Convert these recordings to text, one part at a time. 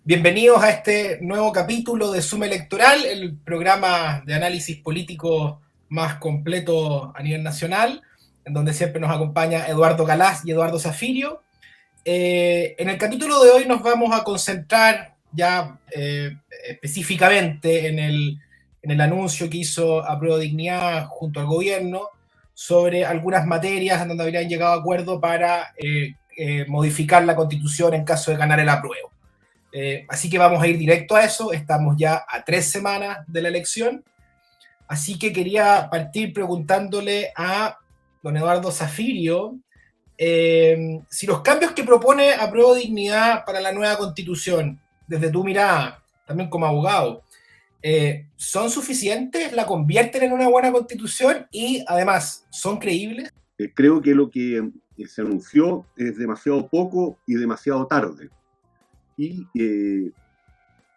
Bienvenidos a este nuevo capítulo de Suma Electoral, el programa de análisis político más completo a nivel nacional, en donde siempre nos acompaña Eduardo Galás y Eduardo Zafirio. En el capítulo de hoy nos vamos a concentrar ya específicamente en el anuncio que hizo Apruebo Dignidad junto al gobierno sobre algunas materias en donde habrían llegado a acuerdo para modificar la constitución en caso de ganar el apruebo. Así que vamos a ir directo a eso. Estamos ya a 3 semanas de la elección. Así que quería partir preguntándole a don Eduardo Zafirio si los cambios que propone Apruebo Dignidad para la nueva constitución, desde tu mirada, también como abogado, ¿son suficientes? ¿La convierten en una buena constitución? Y además, ¿son creíbles? Creo que lo que se anunció es demasiado poco y demasiado tarde. Y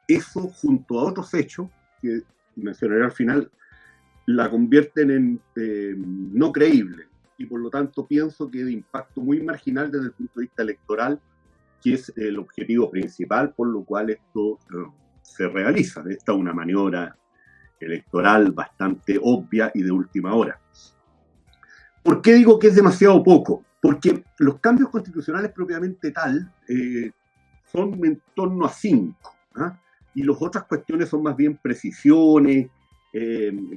eso, junto a otros hechos que mencionaré al final, la convierten en no creíble. Y por lo tanto pienso que de impacto muy marginal desde el punto de vista electoral, que es el objetivo principal por lo cual esto se realiza. Esta es una maniobra electoral bastante obvia y de última hora. ¿Por qué digo que es demasiado poco? Porque los cambios constitucionales propiamente tal son en torno a 5, ¿eh? Y las otras cuestiones son más bien precisiones,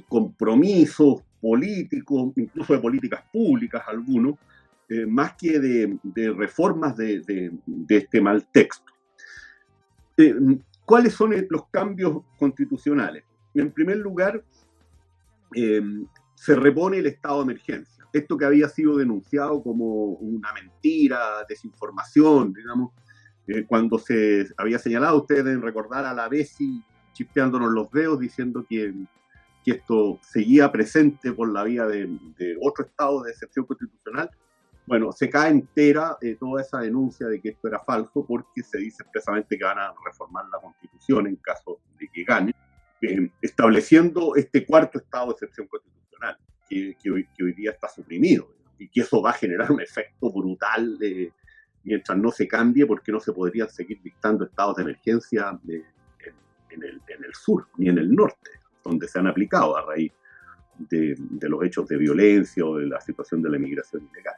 compromisos políticos, incluso de políticas públicas algunos, más que de reformas de este mal texto. ¿Cuáles son los cambios constitucionales? En primer lugar, se repone el estado de emergencia. Esto que había sido denunciado como una mentira, desinformación, digamos, cuando se había señalado, ustedes deben recordar a la Besi chispeándonos los dedos diciendo que esto seguía presente por la vía de otro estado de excepción constitucional. Bueno, se cae entera toda esa denuncia de que esto era falso porque se dice expresamente que van a reformar la Constitución en caso de que gane, estableciendo este cuarto estado de excepción constitucional que hoy día está suprimido, y que eso va a generar un efecto brutal mientras no se cambie, porque no se podrían seguir dictando estados de emergencia en el sur ni en el norte, donde se han aplicado a raíz de los hechos de violencia o de la situación de la inmigración ilegal.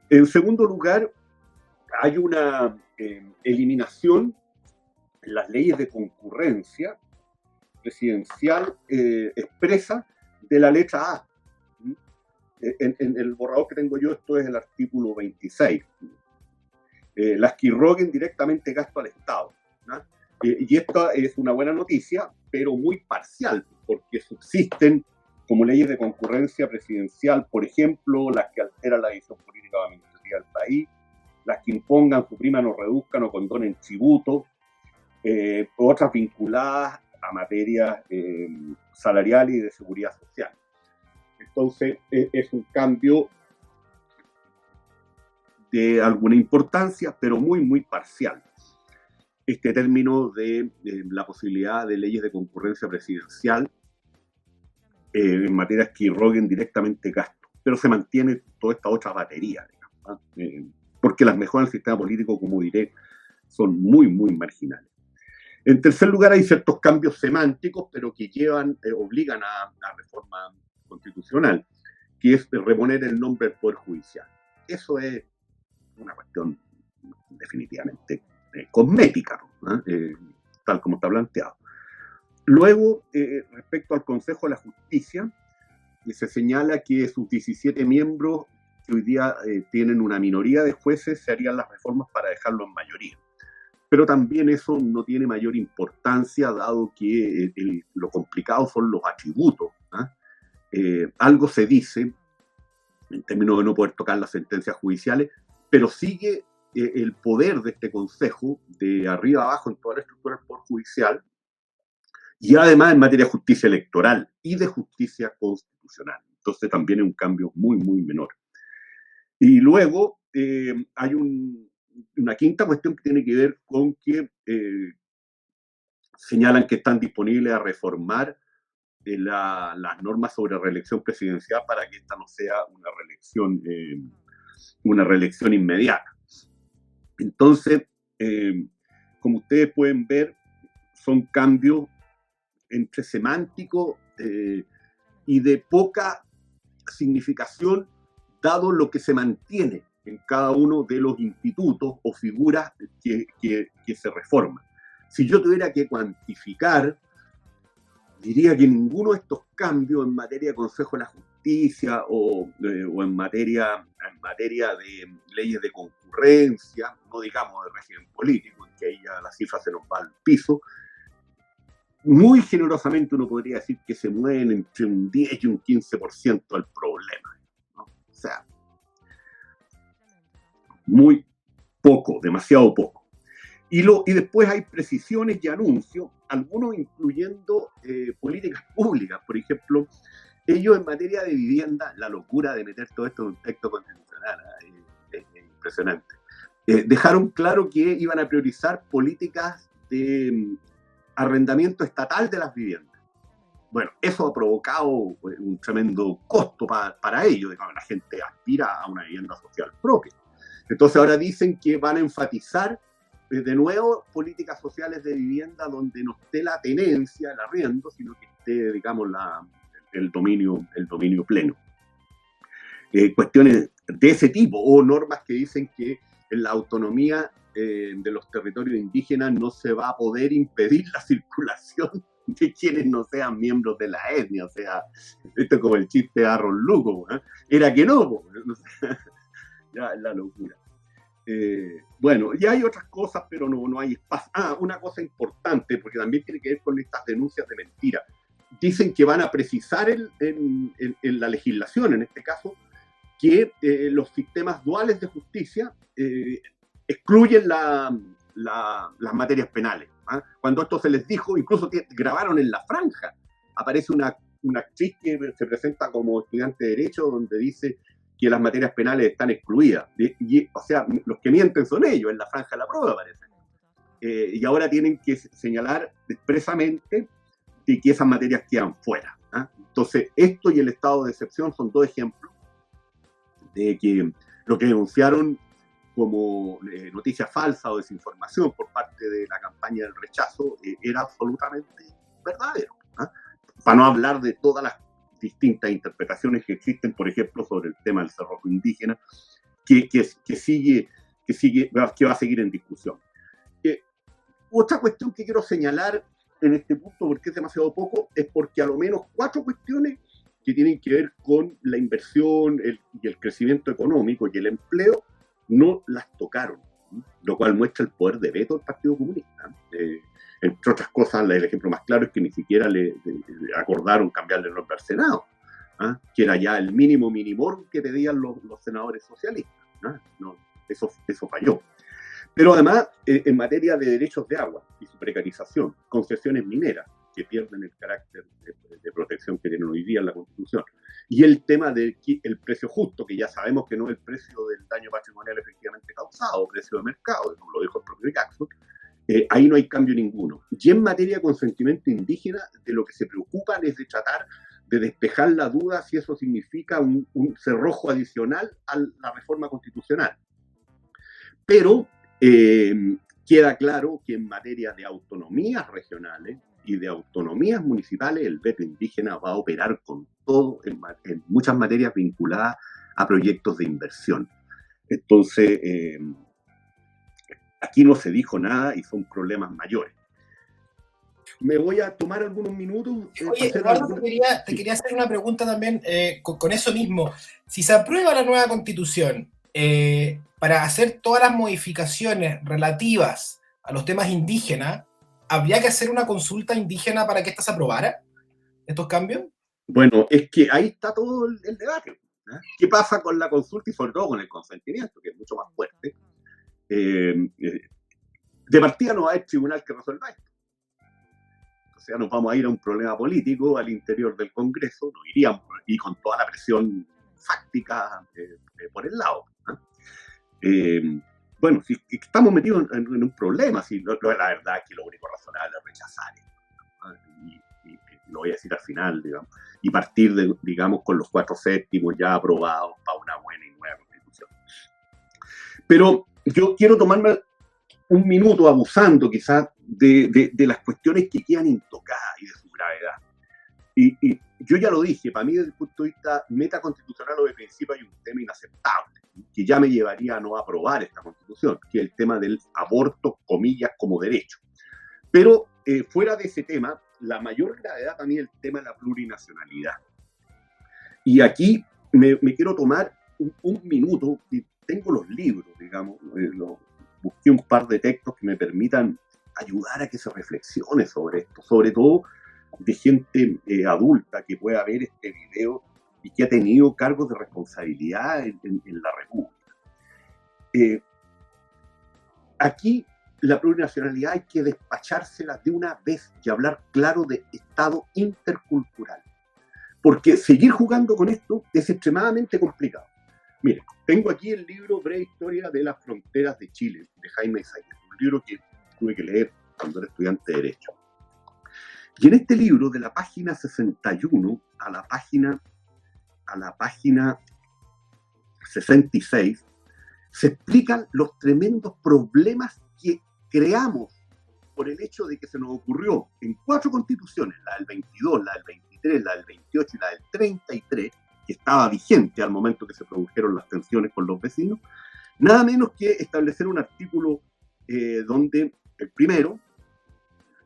En segundo lugar, hay una eliminación en las leyes de concurrencia presidencial expresa de la letra A. En el borrador que tengo yo, esto es el artículo 26. Las que irroguen directamente gasto al Estado, ¿no? Y esta es una buena noticia, pero muy parcial, porque subsisten como leyes de concurrencia presidencial, por ejemplo, las que alteran la división política o administrativa del país, las que impongan, supriman o reduzcan o condonen tributos, otras vinculadas a materias salariales y de seguridad social. Entonces, es un cambio de alguna importancia, pero muy, muy parcial. Este término de la posibilidad de leyes de concurrencia presidencial en materias que irroguen directamente gastos, pero se mantiene toda esta otra batería, digamos, porque las mejoras del sistema político, como diré, son muy, muy marginales. En tercer lugar, hay ciertos cambios semánticos, pero que obligan a reforma constitucional, que es reponer el nombre del Poder Judicial. Eso es una cuestión definitivamente cosmética, ¿no? Tal como está planteado. Luego, respecto al Consejo de la Justicia, se señala que sus 17 miembros, que hoy día tienen una minoría de jueces, se harían las reformas para dejarlo en mayoría. Pero también eso no tiene mayor importancia, dado que lo complicado son los atributos, ¿eh? Algo se dice, en términos de no poder tocar las sentencias judiciales, pero sigue el poder de este Consejo, de arriba a abajo en toda la estructura del Poder Judicial, y además en materia de justicia electoral y de justicia constitucional. Entonces también es un cambio muy, muy menor. Y luego hay una quinta cuestión que tiene que ver con que señalan que están disponibles a reformar las normas sobre reelección presidencial para que esta no sea una reelección inmediata. Entonces, como ustedes pueden ver, son cambios entre semánticos y de poca significación, dado lo que se mantiene en cada uno de los institutos o figuras que se reforman. Si yo tuviera que cuantificar, diría que ninguno de estos cambios en materia de Consejo de la Justicia o en materia de leyes de concurrencia, no digamos de régimen político, en que ahí ya la cifra se nos va al piso, muy generosamente uno podría decir que se mueven entre un 10 y un 15% del problema, ¿no? O sea, muy poco, demasiado poco. Y después hay precisiones y anuncios, algunos incluyendo políticas públicas. Por ejemplo, ellos en materia de vivienda, la locura de meter todo esto en un texto constitucional, es impresionante. Dejaron claro que iban a priorizar políticas de arrendamiento estatal de las viviendas. Bueno, eso ha provocado un tremendo costo para ellos. La gente aspira a una vivienda social propia. Entonces ahora dicen que van a enfatizar de nuevo políticas sociales de vivienda donde no esté la tenencia, el arriendo, sino que esté, digamos, el dominio pleno. Cuestiones de ese tipo, o normas que dicen que en la autonomía de los territorios indígenas no se va a poder impedir la circulación de quienes no sean miembros de la etnia. O sea, esto es como el chiste de Aaron Lugo, ¿eh? Era que no, ya la locura. Bueno, ya hay otras cosas, pero no hay espacio. Una cosa importante, porque también tiene que ver con estas denuncias de mentira. Dicen que van a precisar en la legislación, en este caso, que los sistemas duales de justicia excluyen las materias penales. Cuando esto se les dijo, incluso grabaron en La Franja, aparece una actriz que se presenta como estudiante de Derecho, donde dice que las materias penales están excluidas. O sea, los que mienten son ellos, en La Franja de la Prueba parece. Y ahora tienen que señalar expresamente de que esas materias quedan fuera. Entonces, esto y el estado de excepción son dos ejemplos de que lo que denunciaron como noticia falsa o desinformación por parte de la campaña del rechazo era absolutamente verdadero. Para no hablar de todas las distintas interpretaciones que existen, por ejemplo, sobre el tema del cerrojo indígena, que va a seguir en discusión. Otra cuestión que quiero señalar en este punto, porque es demasiado poco, es porque a lo menos 4 cuestiones que tienen que ver con la inversión y el crecimiento económico y el empleo no las tocaron, lo cual muestra el poder de veto del Partido Comunista. Entre otras cosas, el ejemplo más claro es que ni siquiera le acordaron cambiarle el nombre al Senado, que era ya el mínimo minimorum que pedían los senadores socialistas. No, eso falló. Pero además, en materia de derechos de agua y su precarización, concesiones mineras que pierden el carácter de protección que tienen hoy día en la Constitución, y el tema del precio justo, que ya sabemos que no es el precio del daño patrimonial efectivamente causado, precio de mercado, como lo dijo el propio Jackson, ahí no hay cambio ninguno. Y en materia de consentimiento indígena, de lo que se preocupan es de tratar de despejar la duda si eso significa un cerrojo adicional a la reforma constitucional. Pero queda claro que en materia de autonomías regionales y de autonomías municipales, el veto indígena va a operar con todo en muchas materias vinculadas a proyectos de inversión. Entonces, aquí no se dijo nada y son problemas mayores. Me voy a tomar algunos minutos. Oye, Eduardo, te quería hacer una pregunta también con eso mismo. Si se aprueba la nueva Constitución, para hacer todas las modificaciones relativas a los temas indígenas, ¿habría que hacer una consulta indígena para que esta se aprobara, estos cambios? Bueno, es que ahí está todo el debate. ¿Qué pasa con la consulta y sobre todo con el consentimiento, que es mucho más fuerte? De partida no hay tribunal que resuelva esto. O sea, nos vamos a ir a un problema político al interior del Congreso, nos iríamos, y con toda la presión fáctica por el lado. Bueno, si estamos metidos en un problema, si la verdad es que lo único razonable es rechazar esto, y lo voy a decir al final, digamos, y partir, digamos, con los 4/7 ya aprobados para una buena y nueva Constitución. Pero yo quiero tomarme un minuto abusando quizás de las cuestiones que quedan intocadas y de su gravedad. Y yo ya lo dije, para mí desde el punto de vista metaconstitucional o de principio hay un tema inaceptable, que ya me llevaría a no aprobar esta constitución, que es el tema del aborto, comillas, como derecho. Pero fuera de ese tema, la mayor gravedad para mí es el tema de la plurinacionalidad. Y aquí me quiero tomar un minuto, y tengo los libros, digamos, busqué un par de textos que me permitan ayudar a que se reflexione sobre esto, sobre todo de gente adulta que pueda ver este video y que ha tenido cargos de responsabilidad en la República. Aquí la plurinacionalidad hay que despachársela de una vez y hablar claro de Estado intercultural, porque seguir jugando con esto es extremadamente complicado. Miren, tengo aquí el libro Breve Historia de las Fronteras de Chile, de Jaime Isaías, un libro que tuve que leer cuando era estudiante de Derecho. Y en este libro, de la página 61 a la página 66, se explican los tremendos problemas que creamos por el hecho de que se nos ocurrió en 4 constituciones, la del 22, la del 23, la del 28 y la del 33, que estaba vigente al momento que se produjeron las tensiones con los vecinos, nada menos que establecer un artículo donde, el primero,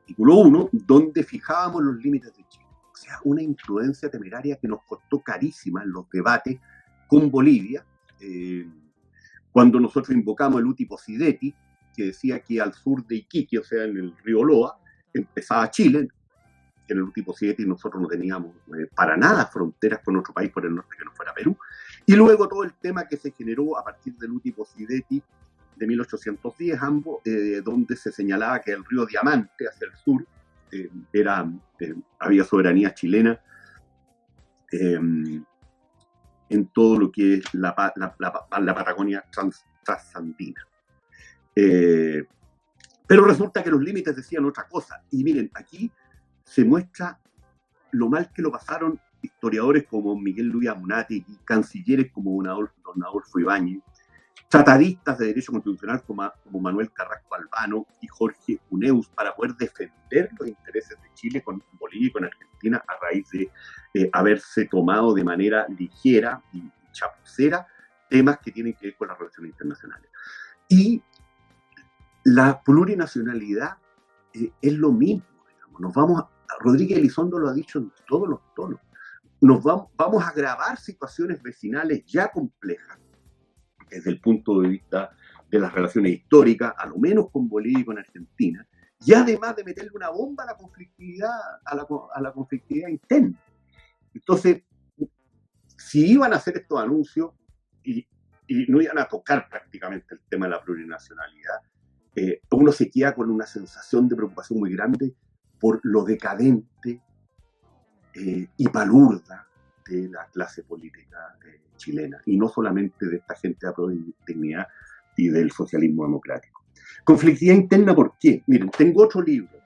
artículo 1, donde fijábamos los límites de Chile. O sea, una imprudencia temeraria que nos costó carísima en los debates con Bolivia, cuando nosotros invocamos el Uti Possidetis, que decía que al sur de Iquique, o sea, en el río Loa, empezaba Chile. En el Uti Possidetis nosotros no teníamos para nada fronteras con otro país por el norte que no fuera Perú. Y luego todo el tema que se generó a partir del Uti Possidetis de 1810, ambos, donde se señalaba que el río Diamante hacia el sur había soberanía chilena en todo lo que es la Patagonia transandina. Pero resulta que los límites decían otra cosa. Y miren, aquí se muestra lo mal que lo pasaron historiadores como Miguel Luis Amunati y cancilleres como don Adolfo Ibáñez, tratadistas de derecho constitucional como Manuel Carrasco Albano y Jorge Cuneus, para poder defender los intereses de Chile con Bolivia y con Argentina a raíz de haberse tomado de manera ligera y chapucera temas que tienen que ver con las relaciones internacionales. Y la plurinacionalidad es lo mismo, digamos. Rodríguez Elizondo lo ha dicho en todos los tonos, vamos a agravar situaciones vecinales ya complejas desde el punto de vista de las relaciones históricas, a lo menos con Bolivia y con Argentina, y además de meterle una bomba a la conflictividad, a la conflictividad interna. Entonces, si iban a hacer estos anuncios y no iban a tocar prácticamente el tema de la plurinacionalidad, uno se queda con una sensación de preocupación muy grande por lo decadente y palurda de la clase política chilena, y no solamente de esta gente de Apruebo Dignidad y del socialismo democrático. Conflictividad interna, ¿por qué? Miren, tengo otro libro.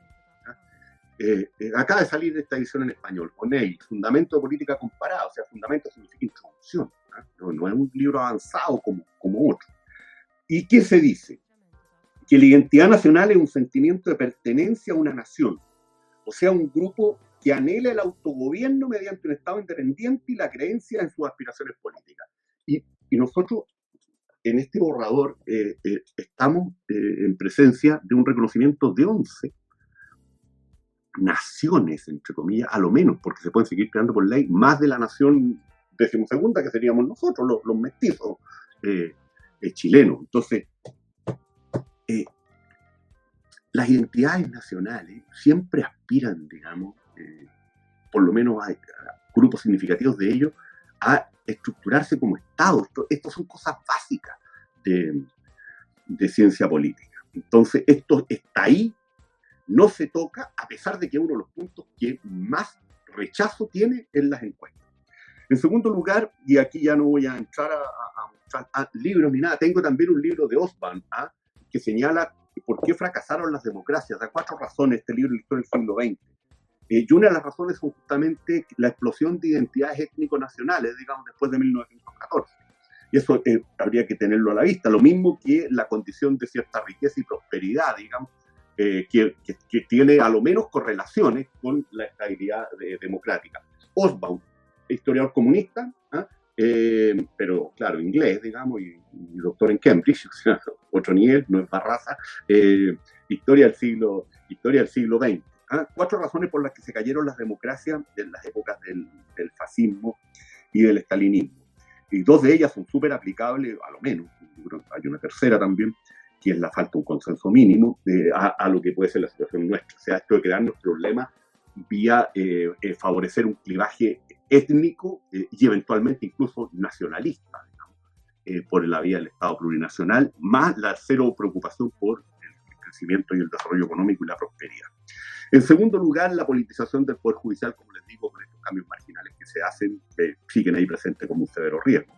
Acaba de salir esta edición en español, O'Neill, Fundamento de Política Comparada, o sea, fundamento significa introducción, no es un libro avanzado como otro. ¿Y qué se dice? Que la identidad nacional es un sentimiento de pertenencia a una nación, o sea, un grupo que anhela el autogobierno mediante un Estado independiente y la creencia en sus aspiraciones políticas. Y nosotros, en este borrador, estamos en presencia de un reconocimiento de 11 naciones, entre comillas, a lo menos, porque se pueden seguir creando por ley más de la nación 12ª, que seríamos nosotros, los mestizos chilenos. Entonces, las identidades nacionales siempre aspiran, digamos, por lo menos a grupos significativos de ellos, a estructurarse como Estado. Esto son cosas básicas de ciencia política. Entonces, esto está ahí, no se toca, a pesar de que es uno de los puntos que más rechazo tiene en las encuestas. En segundo lugar, y aquí ya no voy a entrar a mostrar libros ni nada, tengo también un libro de Osborne, que señala por qué fracasaron las democracias. Da 4 razones este libro, la historia del siglo XX. Y una de las razones son justamente la explosión de identidades étnico-nacionales, digamos, después de 1914. Y eso habría que tenerlo a la vista. Lo mismo que la condición de cierta riqueza y prosperidad, digamos, que tiene a lo menos correlaciones con la estabilidad democrática. Hobsbawm, historiador comunista, pero claro, inglés, digamos, y doctor en Cambridge, o sea, otro nivel, no es Barraza, historia del siglo XX. 4 razones por las que se cayeron las democracias en las épocas del fascismo y del estalinismo. Y 2 de ellas son súper aplicables, a lo menos, hay una tercera también, que es la falta de un consenso mínimo a lo que puede ser la situación nuestra. O sea, esto de crearnos problemas vía favorecer un clivaje étnico y eventualmente incluso nacionalista, digamos, por la vía del Estado plurinacional, más la cero preocupación por el crecimiento y el desarrollo económico y la prosperidad. En segundo lugar, la politización del Poder Judicial, como les digo, con estos cambios marginales que se hacen, siguen ahí presentes como un severo riesgo.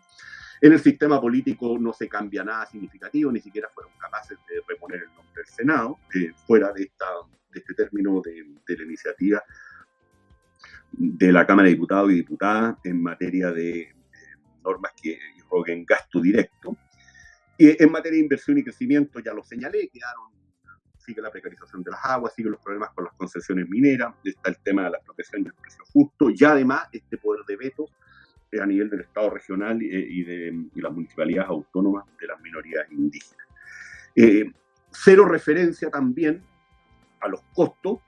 En el sistema político no se cambia nada significativo, ni siquiera fueron capaces de reponer el nombre del Senado, fuera de este término de la iniciativa de la Cámara de Diputados y Diputadas en materia de normas que irroguen gasto directo. Y en materia de inversión y crecimiento, ya lo señalé, sigue la precarización de las aguas, siguen los problemas con las concesiones mineras, está el tema de la expropiación del precio justo, y además este poder de veto a nivel del Estado regional y las municipalidades autónomas de las minorías indígenas. Cero referencia también a los costos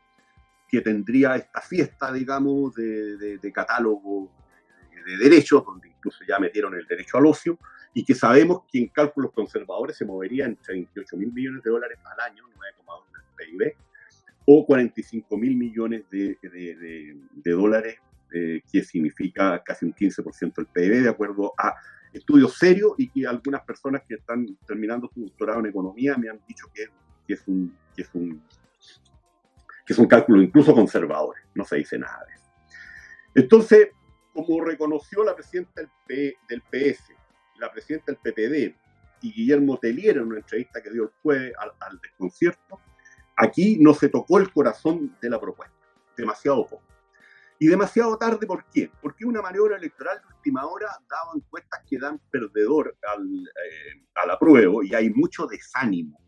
que tendría esta fiesta, digamos, de catálogo de derechos, donde incluso ya metieron el derecho al ocio, y que sabemos que en cálculos conservadores se movería entre 28 mil millones de dólares al año, 9,2 del PIB, o 45 mil millones de dólares, que significa casi un 15% del PIB, de acuerdo a estudios serios, y que algunas personas que están terminando su doctorado en economía me han dicho que es un cálculo incluso conservador, no se dice nada de eso. Entonces, como reconoció la presidenta del PS, la presidenta del PPD y Guillermo Tellier en una entrevista que dio el jueves al Desconcierto, aquí no se tocó el corazón de la propuesta, demasiado poco. Y demasiado tarde, ¿por qué? Porque una maniobra electoral de última hora daba encuestas que dan perdedor al apruebo, y hay mucho desánimo.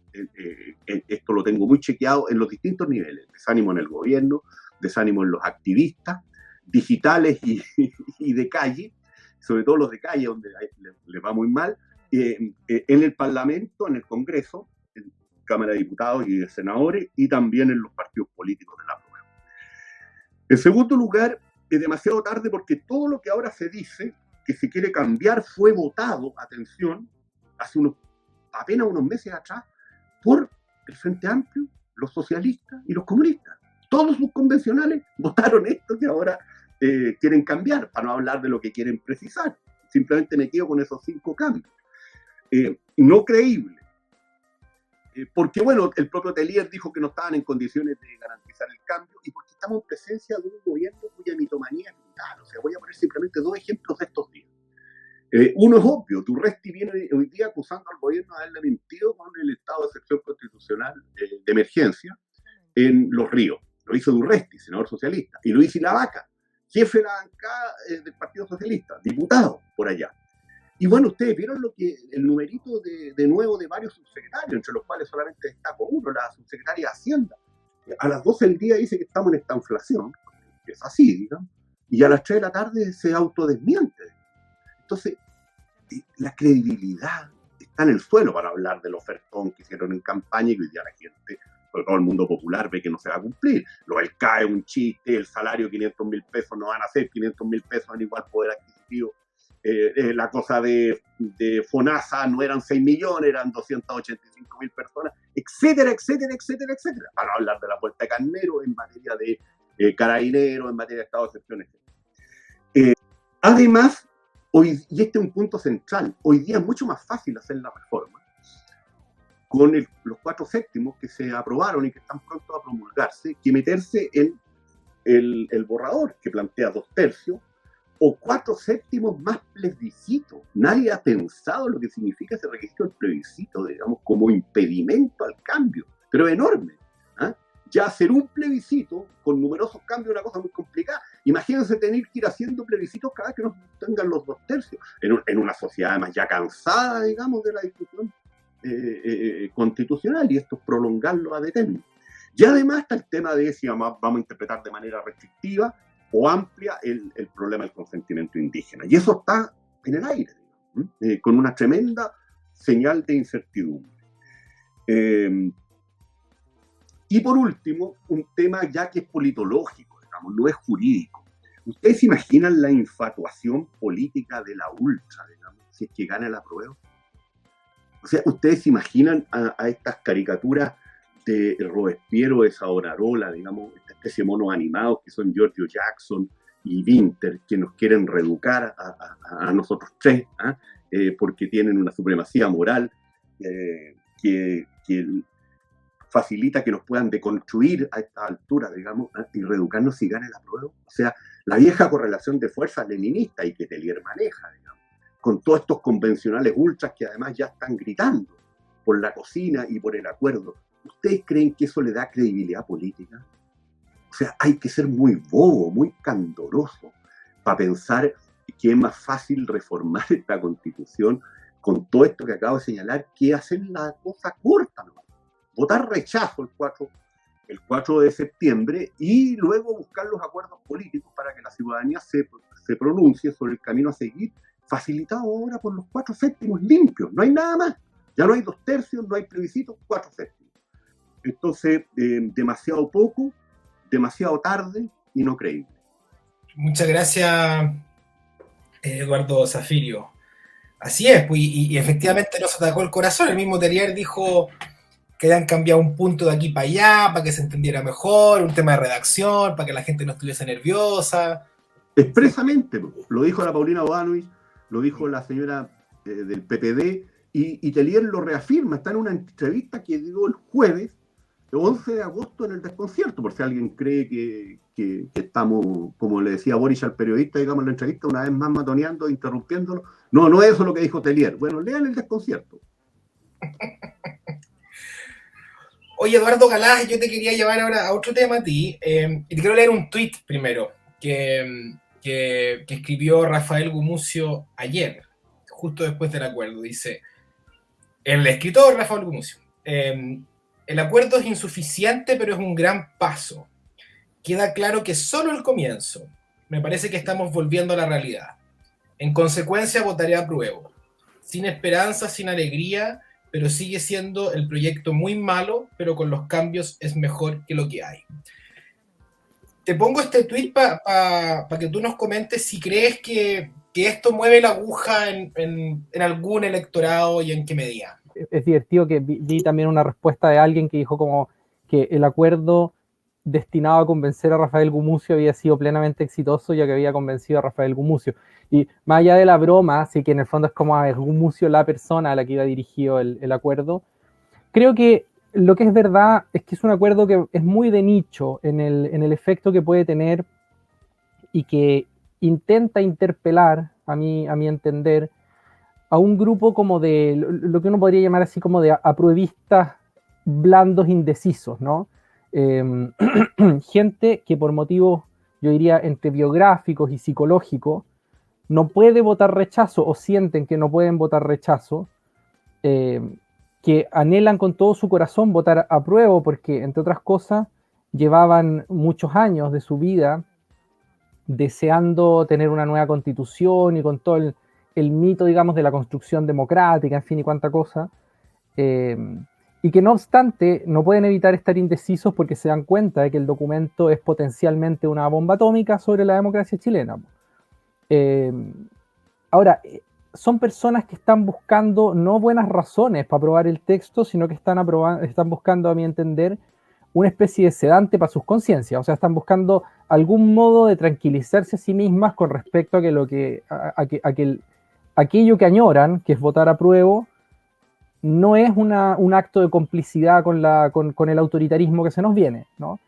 Esto lo tengo muy chequeado en los distintos niveles: desánimo en el gobierno, desánimo en los activistas digitales y de calle, sobre todo los de calle, donde les va muy mal, en el Parlamento, en el Congreso, en Cámara de Diputados y de Senadores, y también en los partidos políticos de la prueba. En segundo lugar, es demasiado tarde porque todo lo que ahora se dice que se quiere cambiar fue votado, atención, hace apenas unos meses atrás, por el Frente Amplio, los socialistas y los comunistas. Todos sus convencionales votaron esto que ahora quieren cambiar, para no hablar de lo que quieren precisar. Simplemente me quedo con esos 5 cambios. No creíble. Porque, bueno, el propio Tellier dijo que no estaban en condiciones de garantizar el cambio, y porque estamos en presencia de un gobierno cuya mitomanía es brutal. O sea, voy a poner simplemente 2 ejemplos de estos días. Uno es obvio: Durresti viene hoy día acusando al gobierno de haberle mentido con el estado de excepción constitucional de emergencia en Los Ríos. Lo hizo Durresti, senador socialista, y lo hizo Ilavaca, jefe de la bancada del Partido Socialista, diputado por allá. Y bueno, ustedes vieron el numerito de nuevo de varios subsecretarios, entre los cuales solamente destaco uno, la subsecretaria de Hacienda. A las 12 del día dice que estamos en esta inflación, que es así, digamos, y a las 3 de la tarde se autodesmiente. Entonces, la credibilidad está en el suelo para hablar del ofertón que hicieron en campaña, y que hoy día la gente, sobre todo el mundo popular, ve que no se va a cumplir. Lo del CAE es un chiste, el salario 500.000 pesos no van a ser 500.000 pesos en igual poder adquisitivo. La cosa de FONASA no eran 6 millones, eran 285.000 personas, etcétera, etcétera, etcétera, etcétera. Para hablar de la puerta de Carnero en materia de carabineros, en materia de estado de excepción, etcétera. Además, y este es un punto central, hoy día es mucho más fácil hacer la reforma con los 4 séptimos que se aprobaron y que están pronto a promulgarse, que meterse en el borrador que plantea 2 tercios o 4 séptimos más plebiscito. Nadie ha pensado lo que significa ese requisito del plebiscito, digamos, como impedimento al cambio, pero enorme. ya hacer un plebiscito con numerosos cambios es una cosa muy complicada. Imagínense tener que ir haciendo plebiscitos cada vez que no tengan los 2/3 en una sociedad además ya cansada, digamos, de la discusión constitucional, y esto es prolongarlo ad eternum. Y además está el tema de si vamos a interpretar de manera restrictiva o amplia el problema del consentimiento indígena. Y eso está en el aire, digamos, con una tremenda señal de incertidumbre. Y por último, un tema ya que es politológico, digamos, no es jurídico. ¿Ustedes se imaginan la infatuación política de la ultra, digamos, si es que gana el apruebo? O sea, ¿ustedes se imaginan a estas caricaturas de Robespierre o de Savonarola, digamos, esta especie de monos animados que son Giorgio Jackson y Winter, que nos quieren reeducar a nosotros tres, porque tienen una supremacía moral que facilita que nos puedan deconstruir a esta altura, digamos, y reeducarnos si gana el apruebo? O sea, la vieja correlación de fuerzas leninista y que Tellier maneja, digamos, con todos estos convencionales ultras que además ya están gritando por la cocina y por el acuerdo. ¿Ustedes creen que eso le da credibilidad política? O sea, hay que ser muy bobo, muy candoroso para pensar que es más fácil reformar esta Constitución con todo esto que acabo de señalar, que hacer la cosa corta, ¿no? Votar rechazo el 4 de septiembre y luego buscar los acuerdos políticos para que la ciudadanía se pronuncie sobre el camino a seguir, facilitado ahora por los 4/7 limpios. No hay nada más. Ya no hay 2/3, no hay plebiscito, 4/7. Entonces, demasiado poco, demasiado tarde y no creíble. Muchas gracias, Eduardo Zafirio. Así es, pues, y efectivamente nos atacó el corazón. El mismo Tellier dijo que hayan cambiado un punto de aquí para allá, para que se entendiera mejor, un tema de redacción, para que la gente no estuviese nerviosa. Expresamente, lo dijo la Paulina Bodanovich, lo dijo la señora del PPD, y Tellier lo reafirma, está en una entrevista que dio el jueves, el 11 de agosto, en El Desconcierto, por si alguien cree que estamos, como le decía Boris al periodista, digamos, en la entrevista, una vez más matoneando, interrumpiéndolo. No es eso lo que dijo Tellier. Bueno, lean El Desconcierto. Oye, Eduardo Galás, yo te quería llevar ahora a otro tema a ti, y te quiero leer un tuit primero, que escribió Rafael Gumucio ayer, justo después del acuerdo. Dice, el escritor Rafael Gumucio, el acuerdo es insuficiente, pero es un gran paso. Queda claro que es solo el comienzo. Me parece que estamos volviendo a la realidad. En consecuencia, votaré apruebo. Sin esperanza, sin alegría, pero sigue siendo el proyecto muy malo, pero con los cambios es mejor que lo que hay. Te pongo este tweet para que tú nos comentes si crees que esto mueve la aguja en algún electorado y en qué medida. Es divertido que vi también una respuesta de alguien que dijo como que el acuerdo destinado a convencer a Rafael Gumucio había sido plenamente exitoso, ya que había convencido a Rafael Gumucio. Y más allá de la broma, así que en el fondo es como a ver, Gumucio la persona a la que iba dirigido el acuerdo, creo que lo que es verdad es que es un acuerdo que es muy de nicho en el efecto que puede tener y que intenta interpelar, a mi entender, a un grupo como de lo que uno podría llamar así como de apruebistas blandos indecisos, ¿no? Gente que por motivos, yo diría, entre biográficos y psicológicos, no puede votar rechazo o sienten que no pueden votar rechazo, que anhelan con todo su corazón votar apruebo porque, entre otras cosas, llevaban muchos años de su vida deseando tener una nueva constitución y con todo el mito, digamos, de la construcción democrática, en fin, y cuánta cosa, y que no obstante no pueden evitar estar indecisos porque se dan cuenta de que el documento es potencialmente una bomba atómica sobre la democracia chilena. Ahora, son personas que están buscando no buenas razones para aprobar el texto, sino que están buscando, a mi entender, una especie de sedante para sus conciencias. O sea, están buscando algún modo de tranquilizarse a sí mismas con respecto a que aquello que añoran, que es votar apruebo, no es un acto de complicidad con el autoritarismo que se nos viene, ¿no?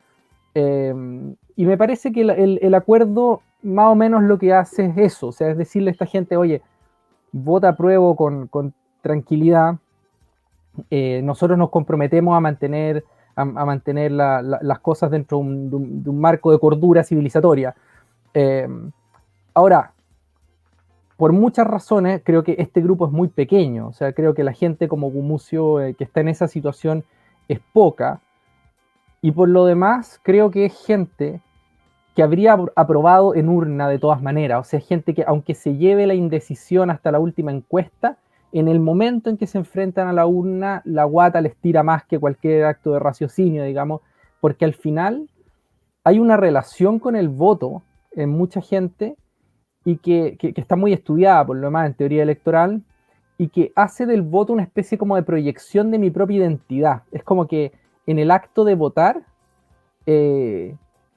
Y me parece que el acuerdo más o menos lo que hace es eso, o sea, es decirle a esta gente, oye, vota apruebo con tranquilidad, nosotros nos comprometemos a mantener a mantener las cosas dentro de un marco de cordura civilizatoria. Ahora, por muchas razones, creo que este grupo es muy pequeño. O sea, creo que la gente como Gumucio que está en esa situación es poca. Y por lo demás, creo que es gente que habría aprobado en urna de todas maneras. O sea, gente que aunque se lleve la indecisión hasta la última encuesta, en el momento en que se enfrentan a la urna, la guata les tira más que cualquier acto de raciocinio, digamos, porque al final hay una relación con el voto en mucha gente y que está muy estudiada por lo demás en teoría electoral y que hace del voto una especie como de proyección de mi propia identidad. Es como que en el acto de votar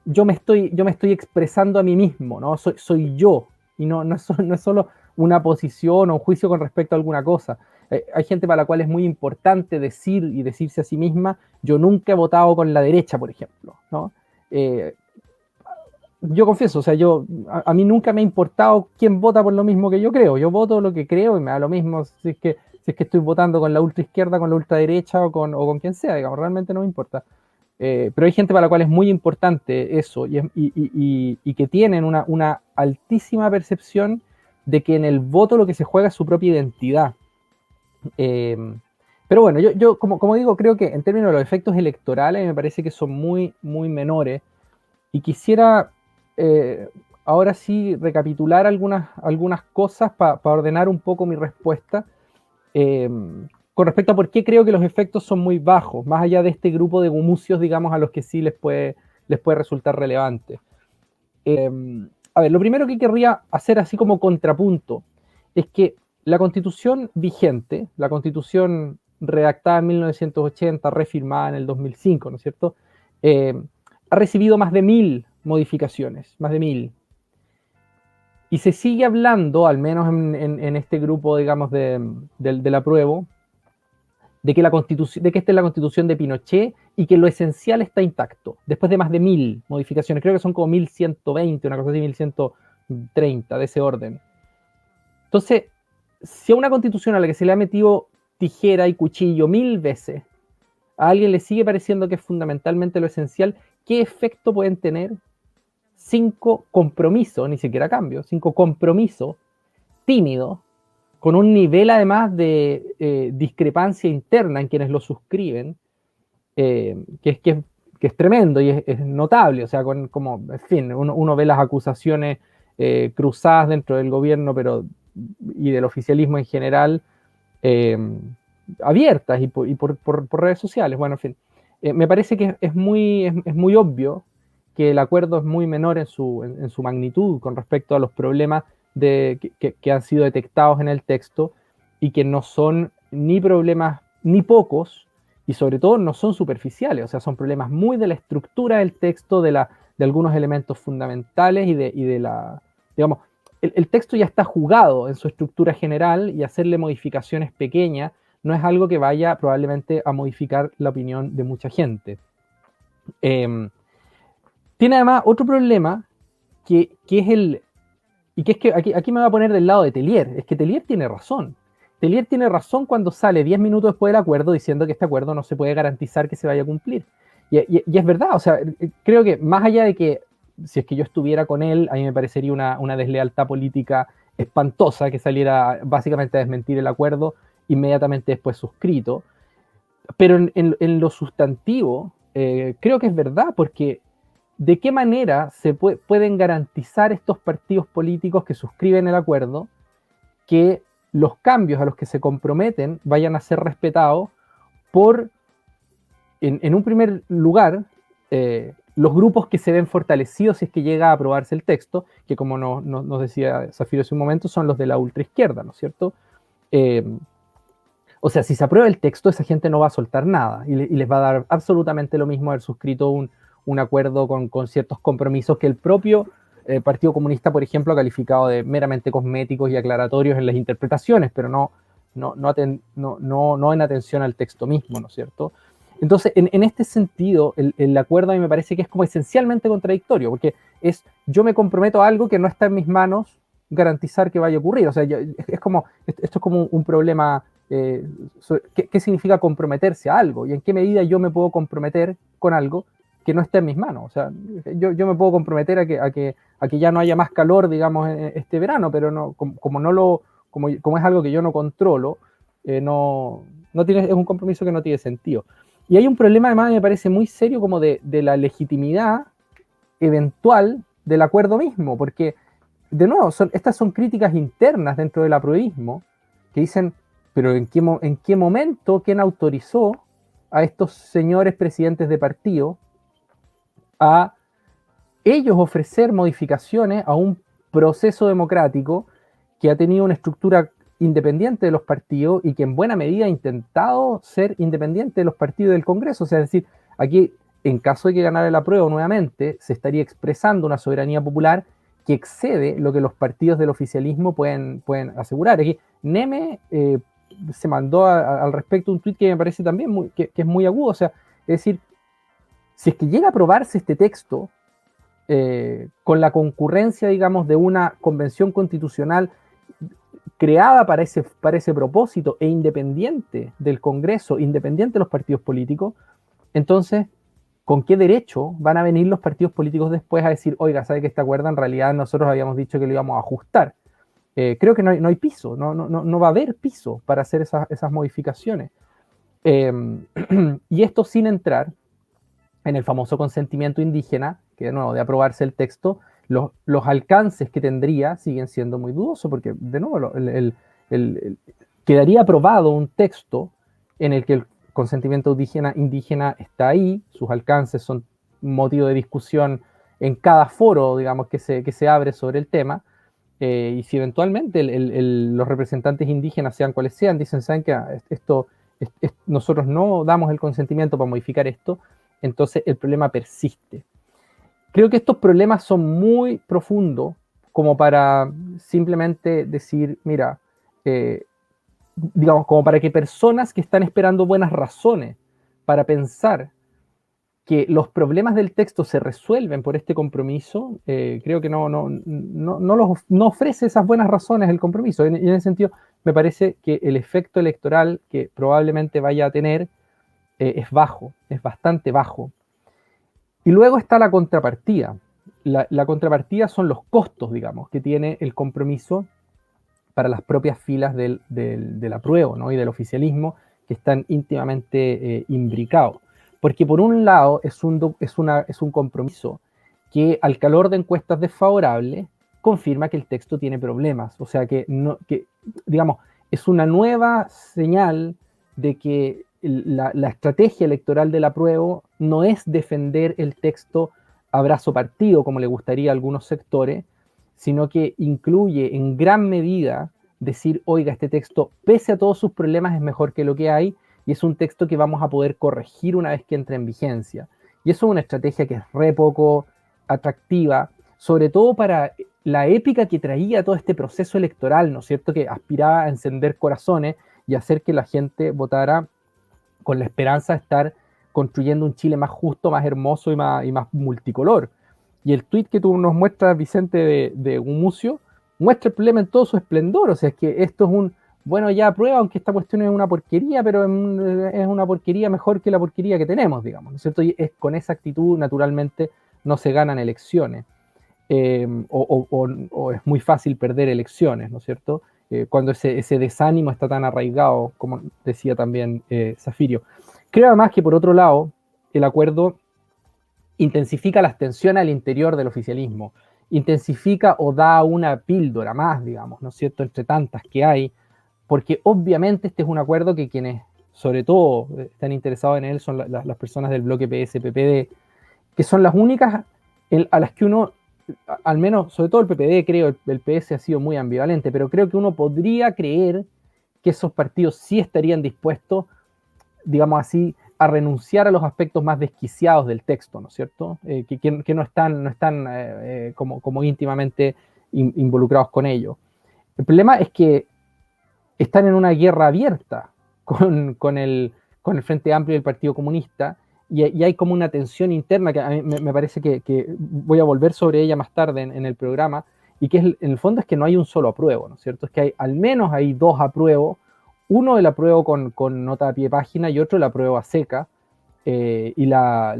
yo me estoy expresando a mí mismo, ¿no? Soy yo, y no es solo una posición o un juicio con respecto a alguna cosa. Hay gente para la cual es muy importante decir y decirse a sí misma, yo nunca he votado con la derecha, por ejemplo, ¿no? Yo confieso, o sea, a mí nunca me ha importado quién vota por lo mismo que yo creo. Yo voto lo que creo y me da lo mismo si es que estoy votando con la ultraizquierda, con la ultraderecha o con quien sea, digamos, realmente no me importa. Pero hay gente para la cual es muy importante eso y que tienen una altísima percepción de que en el voto lo que se juega es su propia identidad. Pero bueno, yo como digo, creo que en términos de los efectos electorales me parece que son muy, muy menores y quisiera ahora sí recapitular algunas cosas para ordenar un poco mi respuesta. Con respecto a por qué creo que los efectos son muy bajos, más allá de este grupo de gumucios, digamos, a los que sí les puede resultar relevante. A ver, lo primero que querría hacer así como contrapunto es que la Constitución vigente, la Constitución redactada en 1980, refirmada en el 2005, ¿no es cierto?, ha recibido más de 1000 modificaciones, más de 1000. Y se sigue hablando, al menos en este grupo, digamos, del apruebo, de que esta es la Constitución de Pinochet y que lo esencial está intacto, después de más de 1000 modificaciones. Creo que son como 1120, una cosa así, 1130, de ese orden. Entonces, si a una Constitución a la que se le ha metido tijera y cuchillo 1000 veces, a alguien le sigue pareciendo que es fundamentalmente lo esencial, ¿qué efecto pueden tener 5 compromisos, ni siquiera cambios, 5 compromisos tímidos, con un nivel además de discrepancia interna en quienes lo suscriben, que es tremendo y es notable? O sea, como, en fin, uno ve las acusaciones cruzadas dentro del gobierno y del oficialismo en general, abiertas y por redes sociales. Bueno, en fin, me parece que es muy obvio que el acuerdo es muy menor en su magnitud con respecto a los problemas que han sido detectados en el texto y que no son ni problemas ni pocos y sobre todo no son superficiales, o sea, son problemas muy de la estructura del texto, de algunos elementos fundamentales y de la, digamos, el texto ya está jugado en su estructura general y hacerle modificaciones pequeñas no es algo que vaya probablemente a modificar la opinión de mucha gente. Tiene además otro problema que es que aquí me voy a poner del lado de Tellier. Es que Tellier tiene razón. Tellier tiene razón cuando sale 10 minutos después del acuerdo diciendo que este acuerdo no se puede garantizar que se vaya a cumplir. Y es verdad, o sea, creo que más allá de que si es que yo estuviera con él, a mí me parecería una deslealtad política espantosa que saliera básicamente a desmentir el acuerdo inmediatamente después suscrito. Pero en lo sustantivo, creo que es verdad, porque ¿de qué manera se pueden garantizar estos partidos políticos que suscriben el acuerdo que los cambios a los que se comprometen vayan a ser respetados por, en un primer lugar, los grupos que se ven fortalecidos si es que llega a aprobarse el texto, que como nos decía Zafiro hace un momento, son los de la ultraizquierda, ¿no es cierto? O sea, si se aprueba el texto, esa gente no va a soltar nada y les va a dar absolutamente lo mismo haber suscrito un acuerdo con ciertos compromisos que el propio Partido Comunista, por ejemplo, ha calificado de meramente cosméticos y aclaratorios en las interpretaciones, pero no en atención al texto mismo, ¿no es cierto? Entonces, en este sentido, el acuerdo a mí me parece que es como esencialmente contradictorio, porque yo me comprometo a algo que no está en mis manos garantizar que vaya a ocurrir. O sea, esto es como un problema ¿Qué significa comprometerse a algo? ¿Y en qué medida yo me puedo comprometer con algo que no está en mis manos? O sea, yo me puedo comprometer a que ya no haya más calor, digamos, este verano, pero no, como es algo que yo no controlo, es un compromiso que no tiene sentido. Y hay un problema, además, me parece muy serio, como de la legitimidad eventual del acuerdo mismo, porque, de nuevo, estas son críticas internas dentro del apruebismo, que dicen, pero ¿en qué momento, quién autorizó a estos señores presidentes de partido a ellos ofrecer modificaciones a un proceso democrático que ha tenido una estructura independiente de los partidos y que en buena medida ha intentado ser independiente de los partidos del Congreso? O sea, es decir, aquí, en caso de que ganara el apruebo nuevamente, se estaría expresando una soberanía popular que excede lo que los partidos del oficialismo pueden asegurar. Aquí Neme se mandó al respecto un tuit que me parece también que es muy agudo. O sea, es decir, si es que llega a aprobarse este texto con la concurrencia, digamos, de una convención constitucional creada para ese propósito e independiente del Congreso, independiente de los partidos políticos, entonces, ¿con qué derecho van a venir los partidos políticos después a decir, oiga, ¿sabe que esta acuerdo en realidad nosotros habíamos dicho que lo íbamos a ajustar? Creo que no hay piso, no va a haber piso para hacer esas modificaciones. Y esto sin entrar en el famoso consentimiento indígena, que de nuevo, de aprobarse el texto, los alcances que tendría siguen siendo muy dudosos, porque de nuevo quedaría aprobado un texto en el que el consentimiento indígena está ahí, sus alcances son motivo de discusión en cada foro, digamos, que se abre sobre el tema, y si eventualmente los representantes indígenas, sean cuales sean, dicen, ¿saben qué? Nosotros no damos el consentimiento para modificar esto, entonces el problema persiste. Creo que estos problemas son muy profundos como para simplemente decir, mira, digamos, como para que personas que están esperando buenas razones para pensar que los problemas del texto se resuelven por este compromiso, creo que no ofrece esas buenas razones el compromiso. Y en ese sentido, me parece que el efecto electoral que probablemente vaya a tener es bajo, es bastante bajo. Y luego está la contrapartida. La contrapartida son los costos, digamos, que tiene el compromiso para las propias filas del apruebo, ¿no? Y del oficialismo, que están íntimamente imbricados. Porque por un lado es un compromiso que al calor de encuestas desfavorables confirma que el texto tiene problemas. O sea que digamos, es una nueva señal de que la estrategia electoral del apruebo no es defender el texto a brazo partido, como le gustaría a algunos sectores, sino que incluye en gran medida decir, oiga, este texto, pese a todos sus problemas, es mejor que lo que hay, y es un texto que vamos a poder corregir una vez que entre en vigencia. Y eso es una estrategia que es re poco atractiva, sobre todo para la épica que traía todo este proceso electoral, ¿no es cierto?, que aspiraba a encender corazones y hacer que la gente votara con la esperanza de estar construyendo un Chile más justo, más hermoso y más multicolor. Y el tuit que tú nos muestras, Vicente, de Gumucio, muestra el problema en todo su esplendor. O sea, es que esto es bueno, ya aprueba, aunque esta cuestión es una porquería, pero es una porquería mejor que la porquería que tenemos, digamos, ¿no es cierto? Y con esa actitud, naturalmente, no se ganan elecciones. O es muy fácil perder elecciones, ¿no es cierto? Cuando ese desánimo está tan arraigado, como decía también Zafirio. Creo además que, por otro lado, el acuerdo intensifica las tensiones al interior del oficialismo, intensifica o da una píldora más, digamos, ¿no es cierto?, entre tantas que hay, porque obviamente este es un acuerdo que quienes, sobre todo, están interesados en él son las personas del bloque PS-PPD, que son las únicas a las que uno, al menos, sobre todo el PPD, creo, el PS ha sido muy ambivalente, pero creo que uno podría creer que esos partidos sí estarían dispuestos, digamos así, a renunciar a los aspectos más desquiciados del texto, ¿no es cierto? Que no están como íntimamente involucrados con ello. El problema es que están en una guerra abierta con el Frente Amplio y el Partido Comunista, y hay como una tensión interna que a mí me parece que voy a volver sobre ella más tarde en el programa, y que en el fondo es que no hay un solo apruebo, ¿no es cierto? Es que al menos hay dos apruebos, uno el apruebo con nota a pie de página y otro el apruebo a seca, y la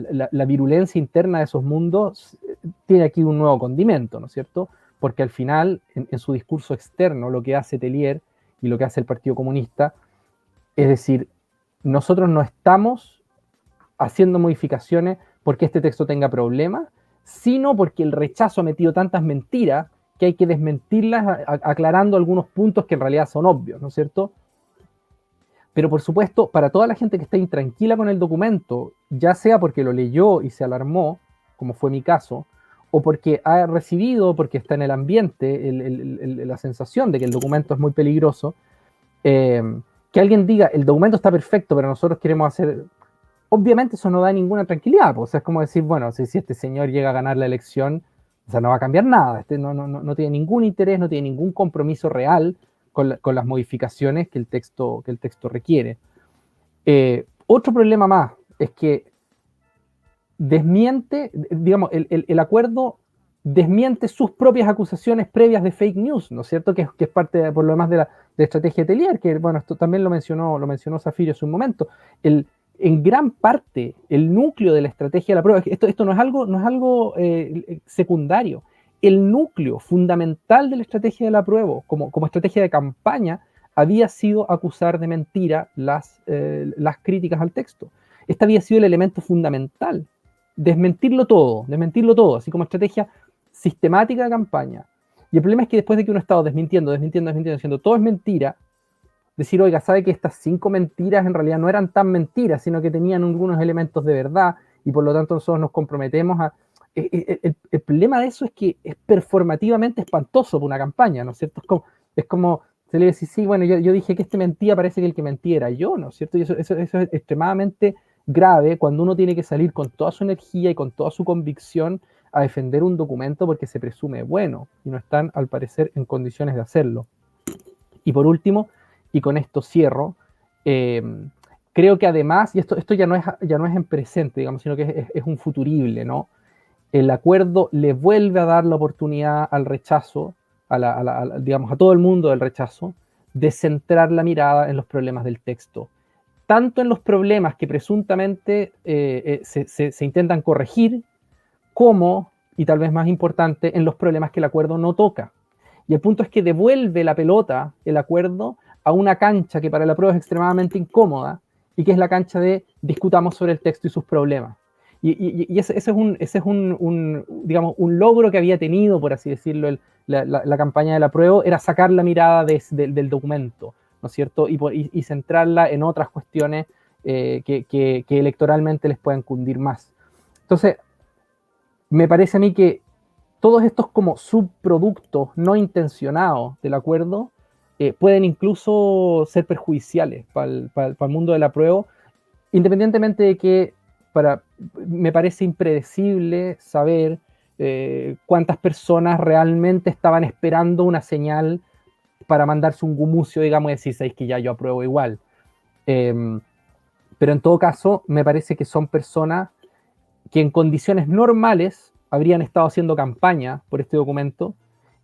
virulencia interna de esos mundos tiene aquí un nuevo condimento, ¿no es cierto? Porque al final, en su discurso externo, lo que hace Tellier y lo que hace el Partido Comunista, es decir, nosotros no estamos haciendo modificaciones porque este texto tenga problemas, sino porque el rechazo ha metido tantas mentiras que hay que desmentirlas aclarando algunos puntos que en realidad son obvios, ¿no es cierto? Pero por supuesto, para toda la gente que está intranquila con el documento, ya sea porque lo leyó y se alarmó, como fue mi caso, o porque ha recibido, porque está en el ambiente, la sensación de que el documento es muy peligroso, que alguien diga, el documento está perfecto, pero nosotros queremos hacer... Obviamente eso no da ninguna tranquilidad, pues. O sea, es como decir, bueno, si este señor llega a ganar la elección, o sea, no va a cambiar nada, no tiene ningún interés, no tiene ningún compromiso real con las modificaciones que el texto requiere. Otro problema más es que desmiente, digamos, el acuerdo desmiente sus propias acusaciones previas de fake news, ¿no es cierto? Que es parte, por lo demás, de la estrategia de Tellier, que, bueno, esto también lo mencionó Zafiro hace un momento. En gran parte, el núcleo de la estrategia de la prueba, esto no es algo secundario. El núcleo fundamental de la estrategia de la prueba, como estrategia de campaña, había sido acusar de mentira las críticas al texto. Este había sido el elemento fundamental. Desmentirlo todo, así como estrategia sistemática de campaña. Y el problema es que después de que uno ha estado desmintiendo, diciendo todo es mentira, decir, oiga, sabe que estas 5 mentiras en realidad no eran tan mentiras, sino que tenían algunos elementos de verdad, y por lo tanto nosotros nos comprometemos a... El problema de eso es que es performativamente espantoso para una campaña, ¿no es cierto? Es como se le dice, sí, bueno, yo dije que este mentía, parece que el que mentía era yo, ¿no es cierto? Y eso es extremadamente grave cuando uno tiene que salir con toda su energía y con toda su convicción a defender un documento porque se presume bueno, y no están, al parecer, en condiciones de hacerlo. Y por último, y con esto cierro, creo que además, y esto ya no es en presente, digamos, sino que es un futurible, ¿no? El acuerdo le vuelve a dar la oportunidad al rechazo, digamos, a todo el mundo del rechazo, de centrar la mirada en los problemas del texto. Tanto en los problemas que presuntamente se intentan corregir, como, y tal vez más importante, en los problemas que el acuerdo no toca. Y el punto es que devuelve la pelota, el acuerdo, a una cancha que para la prueba es extremadamente incómoda, y que es la cancha de discutamos sobre el texto y sus problemas. Y ese es digamos, un logro que había tenido, por así decirlo, la campaña de la prueba, era sacar la mirada del documento, ¿no es cierto? Y centrarla en otras cuestiones que electoralmente les puedan cundir más. Entonces, me parece a mí que todos estos como subproductos no intencionados del acuerdo pueden incluso ser perjudiciales para el mundo de la prueba, independientemente de que me parece impredecible saber cuántas personas realmente estaban esperando una señal para mandarse un gumucio, digamos, y decir, sabéis que ya yo apruebo igual. Pero en todo caso, me parece que son personas que en condiciones normales habrían estado haciendo campaña por este documento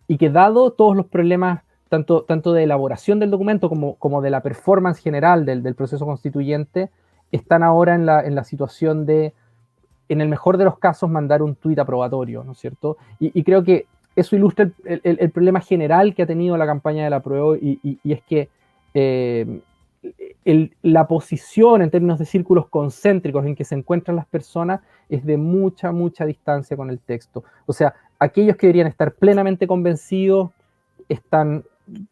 y que, dado todos los problemas tanto de elaboración del documento como de la performance general del proceso constituyente, están ahora en la situación de, en el mejor de los casos, mandar un tuit aprobatorio, ¿no es cierto? Y creo que eso ilustra el problema general que ha tenido la campaña de la prueba, y es que la posición en términos de círculos concéntricos en que se encuentran las personas es de mucha distancia con el texto. O sea, aquellos que deberían estar plenamente convencidos están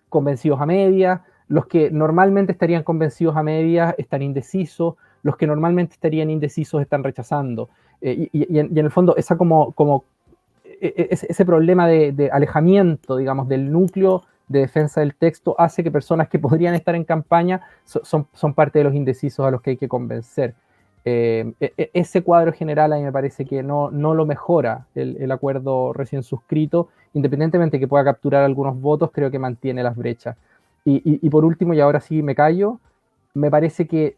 convencidos a medias, los que normalmente estarían convencidos a medias están indecisos, los que normalmente estarían indecisos están rechazando. Y en el fondo, ese problema de alejamiento, digamos, del núcleo de defensa del texto hace que personas que podrían estar en campaña son parte de los indecisos a los que hay que convencer. Ese cuadro general a mí me parece que no lo mejora el acuerdo recién suscrito, independientemente de que pueda capturar algunos votos, creo que mantiene las brechas. Y por último, y ahora sí me callo, me parece que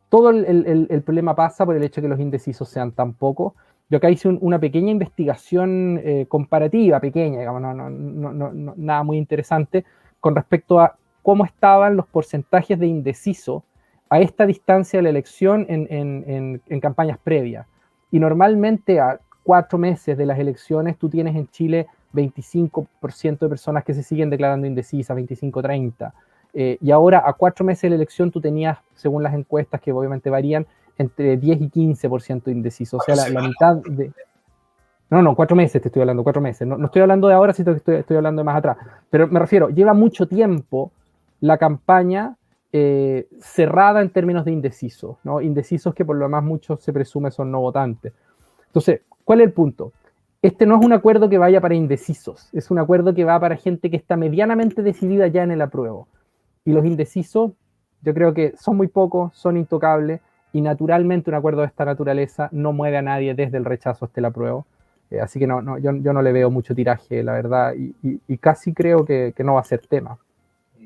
todo el problema pasa por el hecho de que los indecisos sean tan pocos. Yo acá hice una pequeña investigación comparativa, pequeña, digamos, nada muy interesante, con respecto a cómo estaban los porcentajes de indeciso a esta distancia de la elección en campañas previas. Y normalmente a 4 meses de las elecciones tú tienes en Chile 25% de personas que se siguen declarando indecisas, 25-30%. Y ahora a 4 meses de la elección tú tenías, según las encuestas que obviamente varían, entre 10 y 15% de indecisos. O sea, la mitad de... No, 4 meses te estoy hablando, 4 meses. No estoy hablando de ahora, sino que estoy hablando de más atrás. Pero me refiero, lleva mucho tiempo la campaña cerrada en términos de indecisos, ¿no? Indecisos que por lo demás muchos se presume son no votantes. Entonces, ¿cuál es el punto? Este no es un acuerdo que vaya para indecisos, es un acuerdo que va para gente que está medianamente decidida ya en el apruebo. Y los indecisos, yo creo que son muy pocos, son intocables, y naturalmente un acuerdo de esta naturaleza no mueve a nadie desde el rechazo hasta el apruebo. Así que yo no le veo mucho tiraje, la verdad, y casi creo que no va a ser tema.